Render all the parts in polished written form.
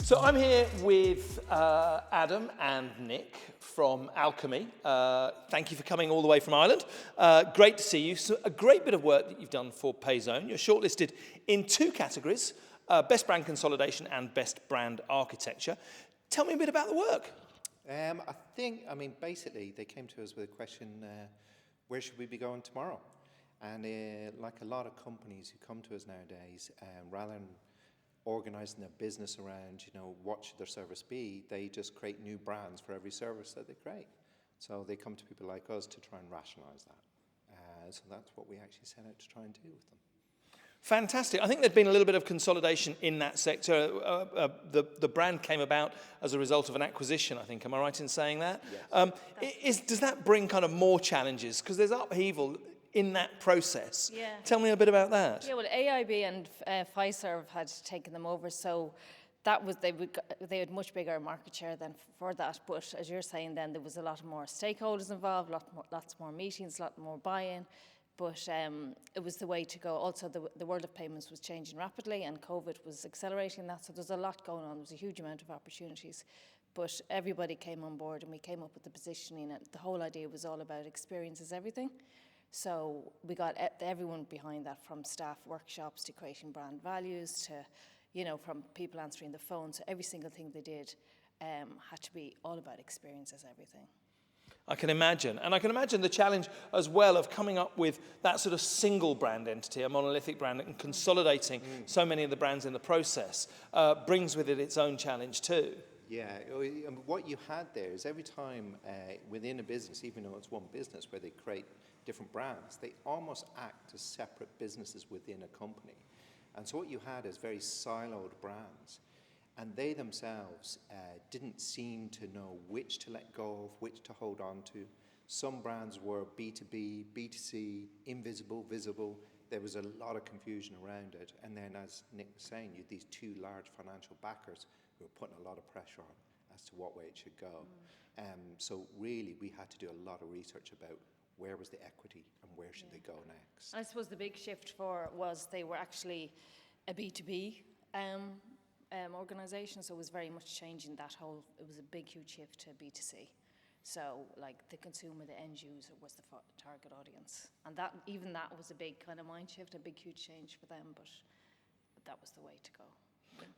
So I'm here with Adam and Nick from Alkamee. Thank you for coming all the way from Ireland. Great to see you. So a great bit of work that you've done for Payzone. You're shortlisted in two categories, Best Brand Consolidation and Best Brand Architecture. Tell me a bit about the work. Basically, they came to us with a question, where should we be going tomorrow? And like a lot of companies who come to us nowadays, rather than organising their business around, what should their service be, they just create new brands for every service that they create. So they come to people like us to try and rationalise that. So that's what we actually set out to try and do with them. Fantastic. I think there's been a little bit of consolidation in that sector. The brand came about as a result of an acquisition, I think. Am I right in saying that? Yes. Does that bring kind of more challenges? Because there's upheaval in that process. Yeah. Tell me a bit about that. Yeah, well, AIB and Fiserv had taken them over, so that was they had much bigger market share than for that. But as you're saying, then there was a lot more stakeholders involved, lots more meetings, a lot more buy-in. But it was the way to go. Also, the world of payments was changing rapidly, and COVID was accelerating that. So there's a lot going on. There's a huge amount of opportunities. But everybody came on board, and we came up with the positioning. And the whole idea was all about experience is everything. So we got everyone behind that, from staff workshops to creating brand values to, from people answering the phone. So every single thing they did had to be all about experience as everything. I can imagine. And I can imagine the challenge as well of coming up with that sort of single brand entity, a monolithic brand, and consolidating so many of the brands in the process brings with it its own challenge too. Yeah, what you had there is every time within a business, even though it's one business where they create different brands, they almost act as separate businesses within a company. And so what you had is very siloed brands, and they themselves didn't seem to know which to let go of, which to hold on to. Some brands were B2B, B2C, invisible, visible. There was a lot of confusion around it. And then, as Nick was saying, you had these two large financial backers who were putting a lot of pressure on as to what way it should go. So really, we had to do a lot of research about where was the equity and where should they go next. I suppose the big shift was they were actually a B2B organisation, so it was very much changing that whole. It was a big, huge shift to B2C. So, like, the consumer, the end user was the target audience, and that was a big kind of mind shift, a big, huge change for them. But that was the way to go.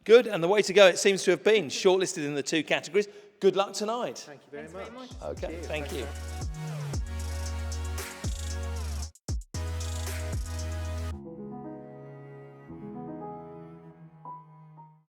Good, and the way to go, it seems to have been shortlisted in the two categories. Good luck tonight. Thank you very Thanks much. very much. Okay, thank you.